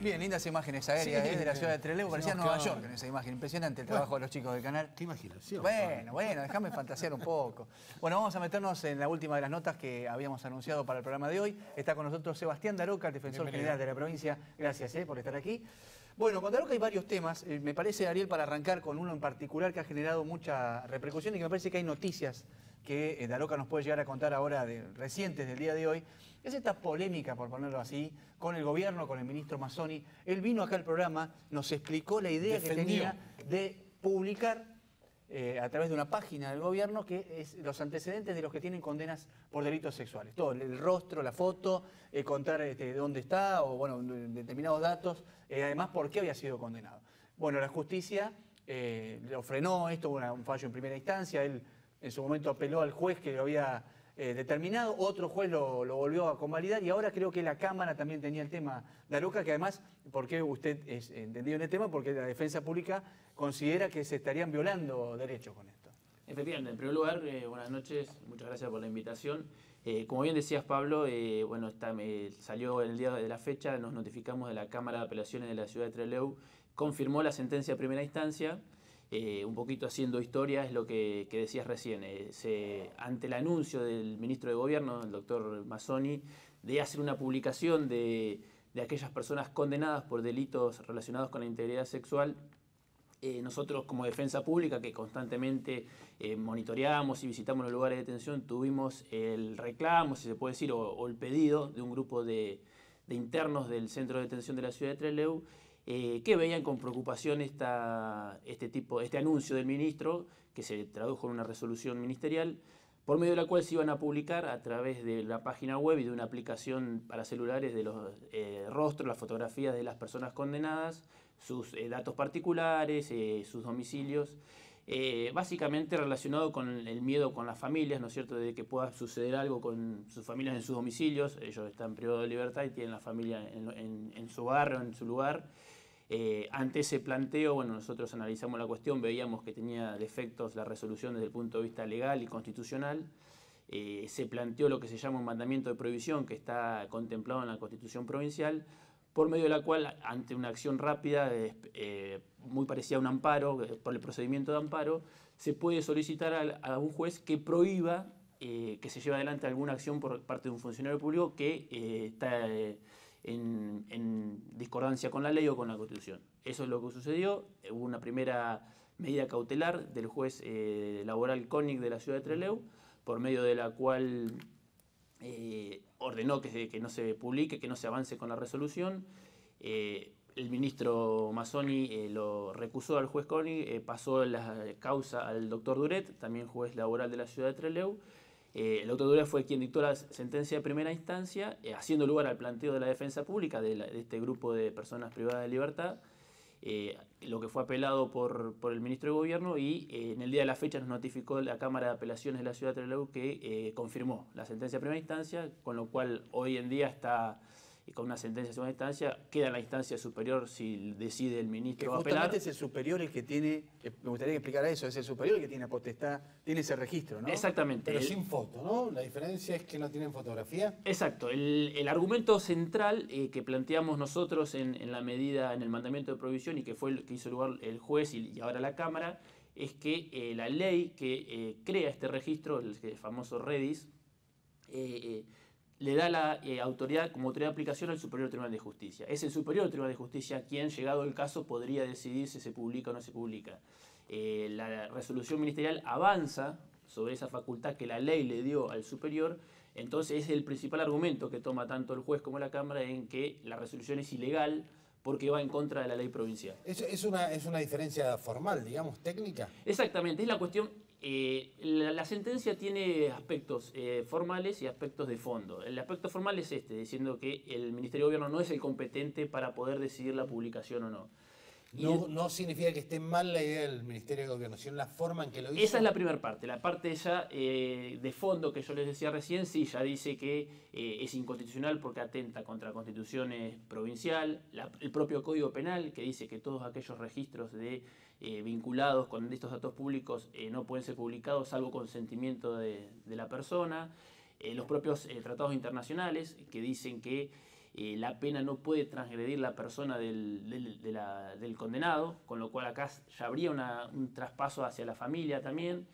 Bien, lindas imágenes aéreas de la ciudad de Trelew. Parecía Nueva York en esa imagen. Impresionante el trabajo de los chicos del canal. Qué imaginación. Bueno, déjame fantasear un poco. Bueno, vamos a meternos en la última de las notas que habíamos anunciado para el programa de hoy. Está con nosotros Sebastián Daroca, el defensor general de la provincia. Gracias por estar aquí. Bueno, con Daroca hay varios temas. Me parece, Ariel, para arrancar con uno en particular que ha generado mucha repercusión y que me parece que hay noticias que Daroca nos puede llegar a contar ahora, recientes del día de hoy, es esta polémica, por ponerlo así, con el gobierno, con el ministro Mazzoni. Él vino acá al programa, nos explicó la idea que tenía de publicar a través de una página del gobierno que es los antecedentes de los que tienen condenas por delitos sexuales. Todo, el rostro, la foto, contar dónde está, o bueno, determinados datos, además por qué había sido condenado. Bueno, la justicia lo frenó, esto hubo un fallo en primera instancia, él en su momento apeló al juez que lo había determinado, otro juez lo volvió a convalidar y ahora creo que la Cámara también tenía el tema Daroca, que además, ¿por qué usted es entendido en el tema? Porque la defensa pública considera que se estarían violando derechos con esto. Efectivamente, en primer lugar, buenas noches, muchas gracias por la invitación. Como bien decías, Pablo, bueno, salió el día de la fecha, nos notificamos de la Cámara de Apelaciones de la ciudad de Trelew, confirmó la sentencia de primera instancia. Un poquito haciendo historia es lo que decías recién. Ante el anuncio del ministro de Gobierno, el doctor Mazzoni, de hacer una publicación de aquellas personas condenadas por delitos relacionados con la integridad sexual, nosotros como defensa pública, que constantemente monitoreamos y visitamos los lugares de detención, tuvimos el reclamo, si se puede decir, o el pedido de un grupo de internos del centro de detención de la ciudad de Trelew, que veían con preocupación este anuncio del ministro, que se tradujo en una resolución ministerial, por medio de la cual se iban a publicar a través de la página web y de una aplicación para celulares de los rostros, las fotografías de las personas condenadas, sus datos particulares, sus domicilios, básicamente relacionado con el miedo con las familias, ¿no es cierto?, de que pueda suceder algo con sus familias en sus domicilios. Ellos están privados de libertad y tienen la familia en su barrio, en su lugar. Ante ese planteo, bueno, nosotros analizamos la cuestión, veíamos que tenía defectos la resolución desde el punto de vista legal y constitucional. Se planteó lo que se llama un mandamiento de prohibición que está contemplado en la Constitución provincial, por medio de la cual, ante una acción rápida, muy parecida a un amparo, por el procedimiento de amparo, se puede solicitar a un juez que prohíba que se lleve adelante alguna acción por parte de un funcionario público que está en discordancia con la ley o con la Constitución. Eso es lo que sucedió. Hubo una primera medida cautelar del juez laboral König de la ciudad de Trelew, por medio de la cual ordenó que no se publique, que no se avance con la resolución. El ministro Mazzoni lo recusó al juez König, pasó la causa al doctor Duret, también juez laboral de la ciudad de Trelew. El doctor Duret fue quien dictó la sentencia de primera instancia, haciendo lugar al planteo de la defensa pública de este grupo de personas privadas de libertad, lo que fue apelado por el ministro de Gobierno, y en el día de la fecha nos notificó la Cámara de Apelaciones de la ciudad de Trelew que confirmó la sentencia de primera instancia, con lo cual hoy en día está con una sentencia de segunda instancia, queda en la instancia superior si decide el ministro apelar. Justamente es el superior el que tiene, me gustaría que explicara eso, es el superior el que tiene potestad, tiene ese registro, ¿no? Exactamente. Pero sin foto, ¿no? La diferencia es que no tienen fotografía. Exacto. El argumento central que planteamos nosotros en la medida, en el mandamiento de prohibición, y que fue el que hizo lugar el juez y ahora la Cámara, es que la ley que crea este registro, el famoso REDIS, le da la autoridad como autoridad de aplicación al Superior Tribunal de Justicia. Es el Superior Tribunal de Justicia quien, llegado el caso, podría decidir si se publica o no se publica. La resolución ministerial avanza sobre esa facultad que la ley le dio al superior, entonces es el principal argumento que toma tanto el juez como la Cámara en que la resolución es ilegal porque va en contra de la ley provincial. Es una diferencia formal, digamos, técnica. Exactamente, es la cuestión. La sentencia tiene aspectos formales y aspectos de fondo. El aspecto formal es diciendo que el Ministerio de Gobierno no es el competente para poder decidir la publicación o no. No significa que esté mal la idea del Ministerio de Gobierno, sino la forma en que lo hizo. Esa es la primera parte. La parte ya de fondo que yo les decía recién, sí, ya dice que es inconstitucional porque atenta contra la Constitución provincial, el propio Código Penal que dice que todos aquellos registros vinculados con estos datos públicos no pueden ser publicados salvo consentimiento de la persona. Los propios tratados internacionales que dicen que la pena no puede transgredir la persona del condenado, con lo cual acá ya habría un traspaso hacia la familia también.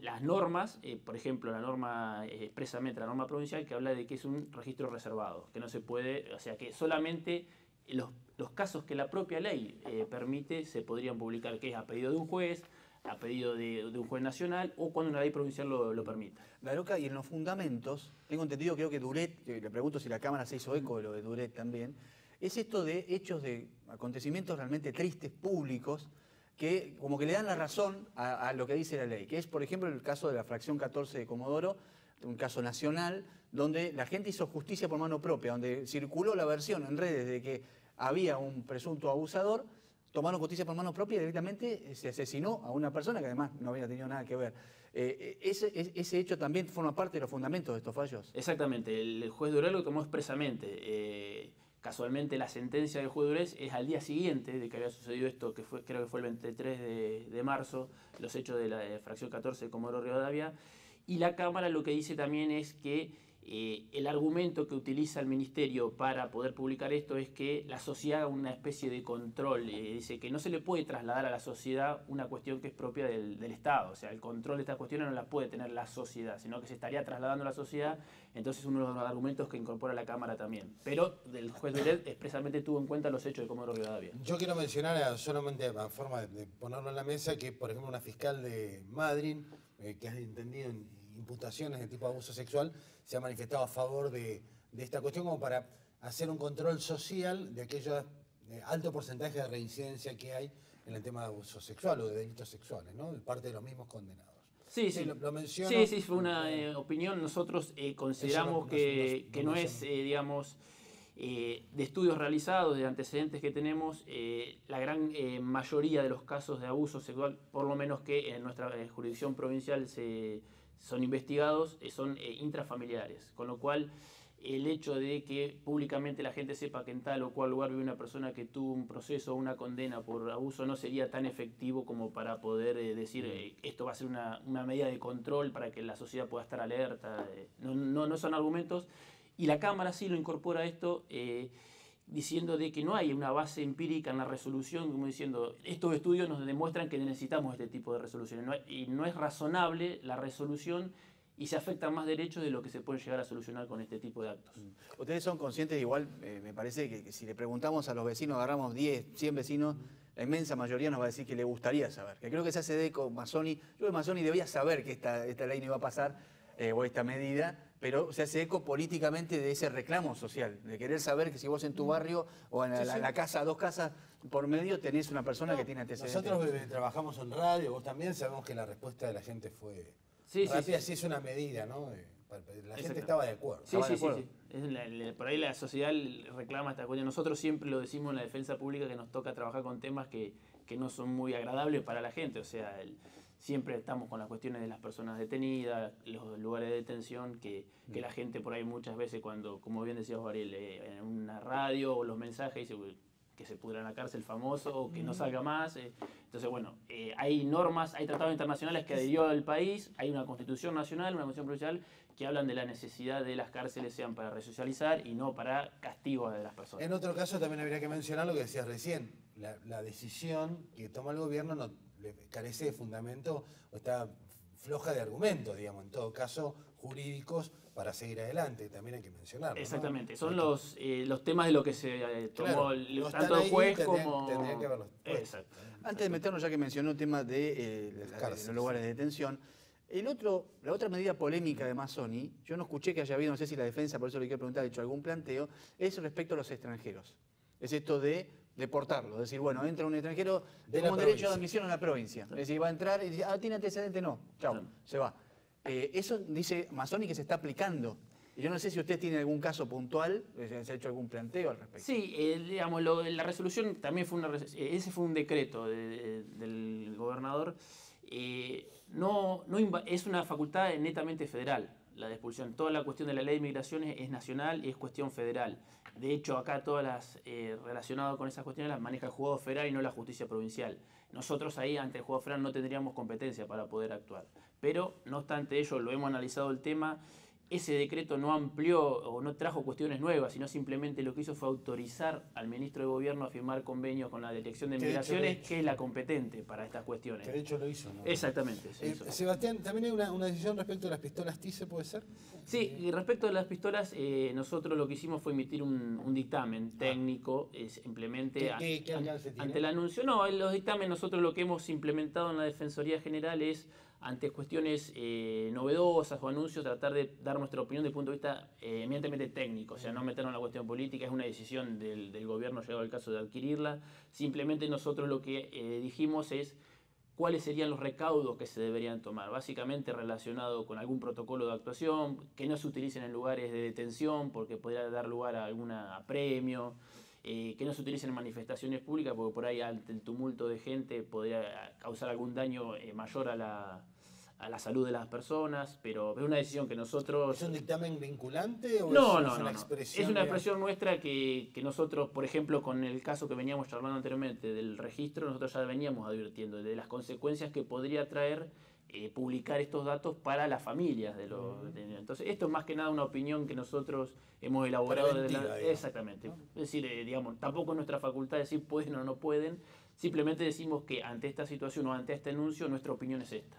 Las normas, por ejemplo, la norma expresamente, la norma provincial, que habla de que es un registro reservado, que no se puede, o sea, que solamente los casos que la propia ley permite se podrían publicar, que es a pedido de un juez, a pedido de un juez nacional o cuando una ley provincial lo permita. Daroca, y en los fundamentos, tengo entendido, creo que Duret, que le pregunto si la Cámara se hizo eco de lo de Duret también, es esto de hechos de acontecimientos realmente tristes, públicos, que como que le dan la razón a lo que dice la ley, que es, por ejemplo, el caso de la fracción 14 de Comodoro, un caso nacional, donde la gente hizo justicia por mano propia, donde circuló la versión en redes de que había un presunto abusador, tomaron justicia por mano propia y directamente se asesinó a una persona que además no había tenido nada que ver. ¿Ese hecho también forma parte de los fundamentos de estos fallos? Exactamente, el juez Durel lo tomó expresamente. Casualmente la sentencia del juez Durez es al día siguiente de que había sucedido esto, que creo que fue el 23 de marzo, los hechos de la fracción 14 de Comodoro Rivadavia, y la Cámara lo que dice también es que el argumento que utiliza el Ministerio para poder publicar esto es que la sociedad haga una especie de control. Dice que no se le puede trasladar a la sociedad una cuestión que es propia del Estado. O sea, el control de estas cuestiones no la puede tener la sociedad, sino que se estaría trasladando a la sociedad. Entonces, uno de los argumentos que incorpora la Cámara también. Pero el juez Duret expresamente tuvo en cuenta los hechos de Comodoro Rivadavia. Yo quiero mencionar solamente a forma de ponerlo en la mesa que, por ejemplo, una fiscal de Madryn, que ha entendido imputaciones de tipo de abuso sexual, se ha manifestado a favor de esta cuestión como para hacer un control social de aquellos alto porcentaje de reincidencia que hay en el tema de abuso sexual o de delitos sexuales, ¿no? De parte de los mismos condenados. Sí, sí. Lo menciono. Sí, fue una opinión. Nosotros consideramos que no es, digamos, de estudios realizados, de antecedentes que tenemos, la gran mayoría de los casos de abuso sexual, por lo menos que en nuestra jurisdicción provincial son investigados, son intrafamiliares, con lo cual el hecho de que públicamente la gente sepa que en tal o cual lugar vive una persona que tuvo un proceso o una condena por abuso no sería tan efectivo como para poder decir esto va a ser una medida de control para que la sociedad pueda estar alerta. No son argumentos, y la Cámara sí lo incorpora esto diciendo de que no hay una base empírica en la resolución, como diciendo, estos estudios nos demuestran que necesitamos este tipo de resoluciones, y no es razonable la resolución y se afectan más derechos de lo que se puede llegar a solucionar con este tipo de actos. Ustedes son conscientes, igual, me parece que si le preguntamos a los vecinos, agarramos 10, 100 vecinos, la inmensa mayoría nos va a decir que le gustaría saber. Que creo que se hace de eco Mazzoni. Yo creo que Mazzoni debía saber que esta ley no iba a pasar, o esta medida, pero se hace eco políticamente de ese reclamo social, de querer saber que si vos en tu barrio o en la casa, 2 casas por medio, tenés una persona que tiene antecedentes. Nosotros trabajamos en radio, vos también, sabemos que la respuesta de la gente fue rápida, sí es una medida, ¿no? La gente estaba de acuerdo. Sí. Por ahí la sociedad reclama esta cuestión. Nosotros siempre lo decimos en la defensa pública que nos toca trabajar con temas que no son muy agradables para la gente. O sea, siempre estamos con las cuestiones de las personas detenidas, los lugares de detención, que la gente por ahí muchas veces cuando, como bien decías, Ariel, en una radio o los mensajes dice que se pudra en la cárcel famoso o que no salga más. Entonces, bueno, hay normas, hay tratados internacionales que adhirió el país, hay una constitución nacional, una constitución provincial que hablan de la necesidad de las cárceles sean para resocializar y no para castigo de las personas. En otro caso también habría que mencionar lo que decías recién, la decisión que toma el gobierno no carece de fundamento o está floja de argumentos, digamos, en todo caso jurídicos para seguir adelante, también hay que mencionarlo. Exactamente, ¿no? son los temas de lo que se tomó tanto el juez como... Tendrían que verlos. Exacto. Antes de meternos, ya que mencionó el tema de los lugares de detención, la otra medida polémica de Mazzoni, yo no escuché que haya habido, no sé si la defensa, por eso le quiero preguntar, ha hecho algún planteo, es respecto a los extranjeros. Es esto de deportarlo, es decir, bueno, entra un extranjero con derecho de admisión en la provincia. Es decir, va a entrar y dice, tiene antecedente, no, chao, se va. Eso dice Mazzoni que se está aplicando. Y yo no sé si usted tiene algún caso puntual, se ha hecho algún planteo al respecto. Sí, digamos, la resolución también fue ese fue un decreto del gobernador. Es una facultad netamente federal, la de expulsión. Toda la cuestión de la ley de migraciones es nacional y es cuestión federal. De hecho, acá todas las relacionadas con esas cuestiones las maneja el juzgado federal y no la justicia provincial. Nosotros ahí, ante el juzgado federal, no tendríamos competencia para poder actuar. Pero, no obstante ello, lo hemos analizado el tema. ese decreto no amplió o no trajo cuestiones nuevas, sino simplemente lo que hizo fue autorizar al ministro de Gobierno a firmar convenios con la Dirección de Migraciones, que es la competente para estas cuestiones. Que de hecho lo hizo, ¿no? Exactamente. Sebastián, también hay una decisión respecto a las pistolas TICE, ¿puede ser? Sí, y respecto a las pistolas, nosotros lo que hicimos fue emitir un dictamen técnico, simplemente ¿Qué alcance tiene? ante el anuncio. No, en los dictámenes nosotros lo que hemos implementado en la Defensoría General es, ante cuestiones novedosas o anuncios, tratar de dar nuestra opinión desde el punto de vista eminentemente técnico, o sea, no meternos en la cuestión política, es una decisión del gobierno llegado el caso de adquirirla. Simplemente nosotros lo que dijimos es cuáles serían los recaudos que se deberían tomar, básicamente relacionado con algún protocolo de actuación, que no se utilicen en lugares de detención porque podría dar lugar a algún apremio, que no se utilicen en manifestaciones públicas porque por ahí ante el tumulto de gente podría causar algún daño mayor a la salud de las personas, pero es una decisión que nosotros... ¿Es un dictamen vinculante o no, es una expresión? Es una expresión nuestra que nosotros, por ejemplo, con el caso que veníamos charlando anteriormente del registro, nosotros ya veníamos advirtiendo de las consecuencias que podría traer publicar estos datos para las familias de los detenidos. Entonces, esto es más que nada una opinión que nosotros hemos elaborado. Exactamente. Es decir, digamos, tampoco es nuestra facultad decir pueden o no pueden, simplemente decimos que ante esta situación o ante este anuncio, nuestra opinión es esta.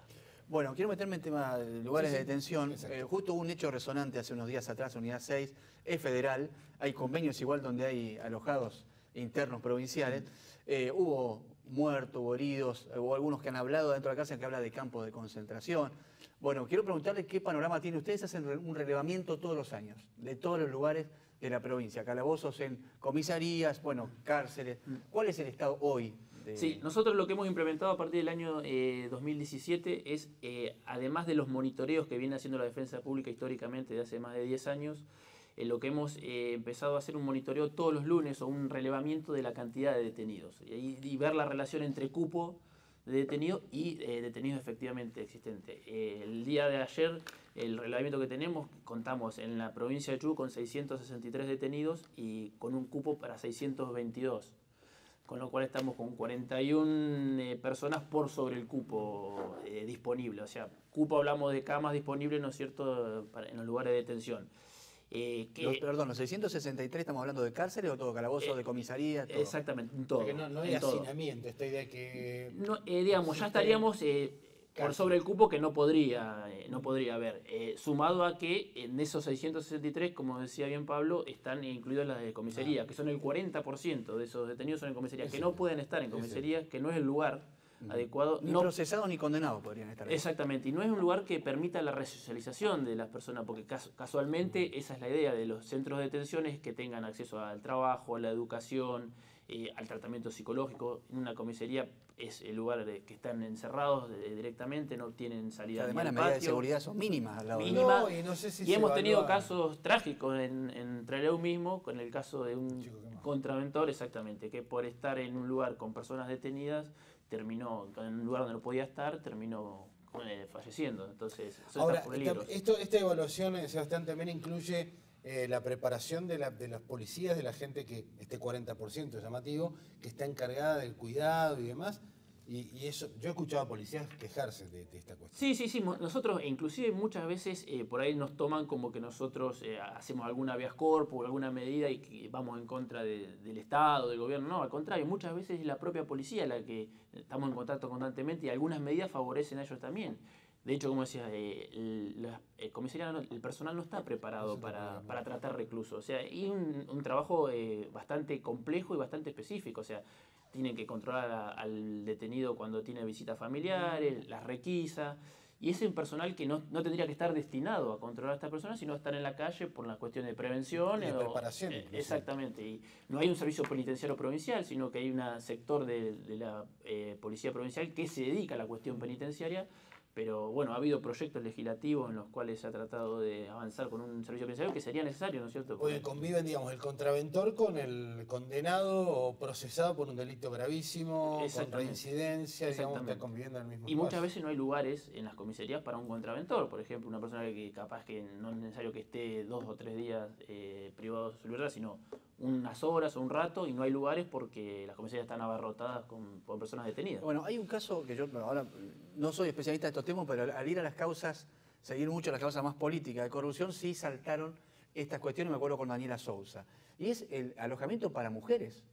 Bueno, quiero meterme en tema de lugares de detención. Exacto. Justo hubo un hecho resonante hace unos días atrás, Unidad 6, es federal, hay convenios igual donde hay alojados internos provinciales. Hubo muertos, hubo heridos, hubo algunos que han hablado dentro de la cárcel que habla de campos de concentración. Bueno, quiero preguntarle qué panorama tiene. Ustedes hacen un relevamiento todos los años de todos los lugares de la provincia, calabozos en comisarías, bueno, cárceles. ¿Cuál es el estado hoy? Sí, nosotros lo que hemos implementado a partir del año 2017 es, además de los monitoreos que viene haciendo la Defensa Pública históricamente de hace más de 10 años, lo que hemos empezado a hacer un monitoreo todos los lunes o un relevamiento de la cantidad de detenidos y ver la relación entre cupo de detenidos y detenidos efectivamente existentes. El día de ayer, el relevamiento que tenemos, contamos en la provincia de Chubut con 663 detenidos y con un cupo para 622. Con lo cual estamos con 41 personas por sobre el cupo disponible. O sea, cupo hablamos de camas disponibles, ¿no es cierto?, en los lugares de detención. Los 663 estamos hablando de cárceles o todo, calabozos, de comisaría, todo. Exactamente, en todo. Porque no hay hacinamiento, esta idea que... No, digamos, ya estaríamos por sobre el cupo que no podría haber. Sumado a que en esos 663, como decía bien Pablo, están incluidas las de comisaría, que son el 40% de esos detenidos son en comisaría, que no pueden estar en comisaría, que no es el lugar adecuado. Ni procesados ni condenados podrían estar ahí. Exactamente, y no es un lugar que permita la resocialización de las personas, porque casualmente esa es la idea de los centros de detención, es que tengan acceso al trabajo, a la educación, al tratamiento psicológico. En una comisaría es el lugar que están encerrados directamente, no tienen salida. Además, las medidas de seguridad son mínimas al lado mínimas, no sé si y hemos tenido casos trágicos en Trelew mismo, con el caso de un contraventor, exactamente, que por estar en un lugar con personas detenidas, terminó en un lugar donde no podía estar, terminó falleciendo. Entonces, eso ahora, está por peligro. esta evaluación, Sebastián, también incluye la preparación de las policías, de la gente que, este 40% llamativo, que está encargada del cuidado y demás. Y eso, yo he escuchado a policías quejarse de esta cuestión. Sí. Nosotros, inclusive muchas veces, por ahí nos toman como que nosotros hacemos alguna habeas corpus o alguna medida y que vamos en contra del Estado, del gobierno. No, al contrario, muchas veces es la propia policía la que estamos en contacto constantemente y algunas medidas favorecen a ellos también. De hecho, como decía, el personal no está preparado para tratar reclusos. O sea, hay un trabajo bastante complejo y bastante específico. O sea, tienen que controlar al detenido cuando tiene visitas familiares, las requisa. Y ese es un personal que no tendría que estar destinado a controlar a estas personas, sino a estar en la calle por las cuestiones de prevención. Y de preparación. Exactamente. Y no hay un servicio penitenciario provincial, sino que hay un sector de la policía provincial que se dedica a la cuestión penitenciaria. Pero bueno, ha habido proyectos legislativos en los cuales se ha tratado de avanzar con un servicio penitenciario que sería necesario, ¿no es cierto? Porque conviven, digamos, el contraventor con el condenado o procesado por un delito gravísimo, con reincidencia, digamos, está conviviendo en el mismo espacio. Y muchas veces no hay lugares en las comisarías para un contraventor. Por ejemplo, una persona que capaz que no es necesario que esté 2 o 3 días privado de su libertad, sino unas horas o un rato, y no hay lugares porque las comisarías están abarrotadas con personas detenidas. Bueno, hay un caso que yo ahora no soy especialista de estos temas, pero al ir a las causas seguir mucho las causas más políticas de corrupción, sí saltaron estas cuestiones, me acuerdo con Daniela Sousa. Y es el alojamiento para mujeres,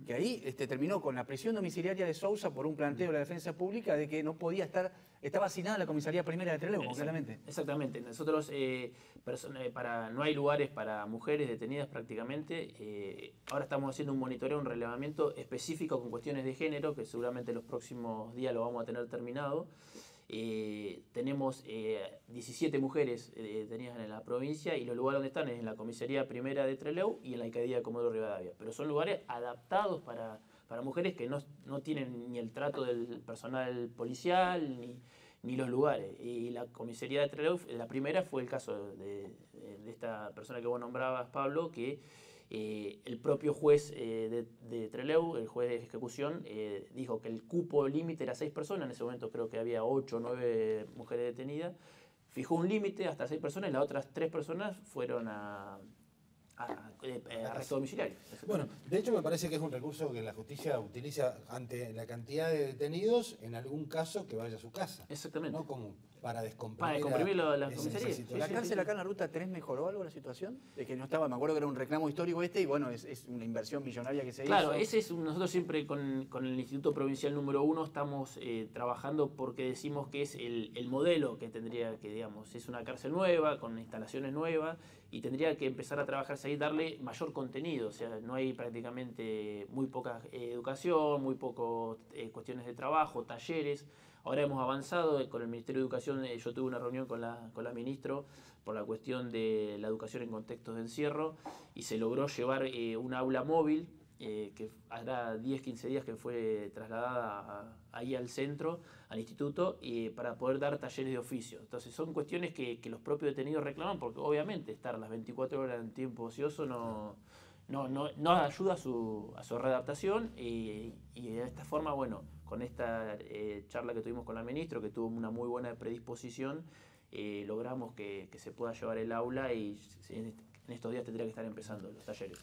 que ahí terminó con la prisión domiciliaria de Sousa por un planteo de la defensa pública de que no podía estar, estaba asignada a la comisaría primera de Trelew, concretamente. Exactamente. Nosotros, no hay lugares para mujeres detenidas prácticamente. Ahora estamos haciendo un monitoreo, un relevamiento específico con cuestiones de género, que seguramente los próximos días lo vamos a tener terminado. Tenemos 17 mujeres detenidas en la provincia y los lugares donde están es en la comisaría primera de Trelew y en la alcaldía de Comodoro Rivadavia. Pero son lugares adaptados para mujeres que no tienen ni el trato del personal policial ni los lugares. Y la comisaría de Trelew, la primera fue el caso de esta persona que vos nombrabas, Pablo, que el propio juez de Trelew, el juez de ejecución, dijo que el cupo límite era 6 personas. En ese momento creo que había 8 o 9 mujeres detenidas. Fijó un límite hasta 6 personas y las otras 3 personas fueron a arresto domiciliario. Bueno, de hecho me parece que es un recurso que la justicia utiliza ante la cantidad de detenidos, en algún caso que vaya a su casa. Exactamente. ¿No? Como para descomprimir. Para descomprimir las comisarías. ¿La cárcel acá en la Ruta 3 mejoró algo la situación? De que no estaba, me acuerdo que era un reclamo histórico y bueno, es una inversión millonaria que se hizo. Claro, nosotros siempre con el Instituto Provincial número 1 estamos trabajando porque decimos que es el modelo que tendría que, digamos, es una cárcel nueva, con instalaciones nuevas, y tendría que empezar a trabajarse ahí, darle mayor contenido. O sea, no hay prácticamente muy poca educación, muy poco cuestiones de trabajo, talleres. Ahora hemos avanzado con el Ministerio de Educación. Yo tuve una reunión con la ministra por la cuestión de la educación en contextos de encierro y se logró llevar un aula móvil que hará 10, 15 días que fue trasladada ahí al centro, al instituto, para poder dar talleres de oficio. Entonces son cuestiones que los propios detenidos reclaman, porque obviamente estar las 24 horas en tiempo ocioso no ayuda a su readaptación, y de esta forma, bueno, con esta charla que tuvimos con la ministra, que tuvo una muy buena predisposición, logramos que se pueda llevar el aula y en estos días tendría que estar empezando los talleres.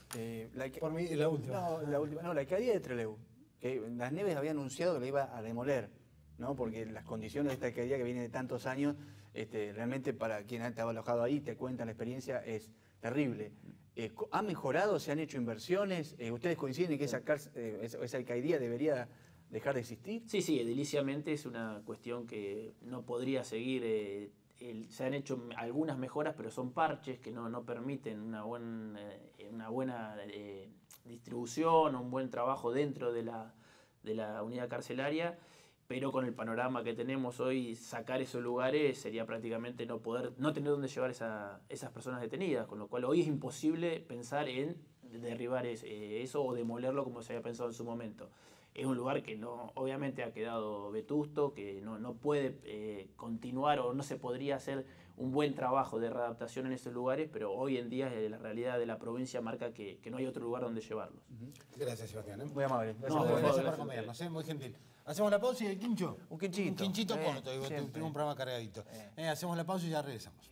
Por mí, la última. No, la alcaldía de Trelew, que Las Neves había anunciado que la iba a demoler, ¿no? Porque las condiciones de esta alcaldía que viene de tantos años, realmente para quien estaba alojado ahí, te cuenta la experiencia, es terrible. ¿Ha mejorado? ¿Se han hecho inversiones? ¿Ustedes coinciden en que esa alcaldía debería dejar de existir? Sí, ediliciamente es una cuestión que no podría seguir. Se han hecho algunas mejoras, pero son parches que no permiten una buena distribución, un buen trabajo dentro de la unidad carcelaria. Pero con el panorama que tenemos hoy, sacar esos lugares sería prácticamente no tener dónde llevar esas personas detenidas, con lo cual hoy es imposible pensar en derribar eso o demolerlo como se había pensado en su momento. Es un lugar que obviamente ha quedado vetusto, que no puede continuar, o no se podría hacer un buen trabajo de readaptación en esos lugares, pero hoy en día la realidad de la provincia marca que no hay otro lugar donde llevarlos. Gracias, Sebastián. Muy amable. Gracias por acompañarnos, muy gentil. Hacemos la pausa y el quincho. Un quinchito. Un quinchito corto, tengo un programa cargadito. Hacemos la pausa y ya regresamos.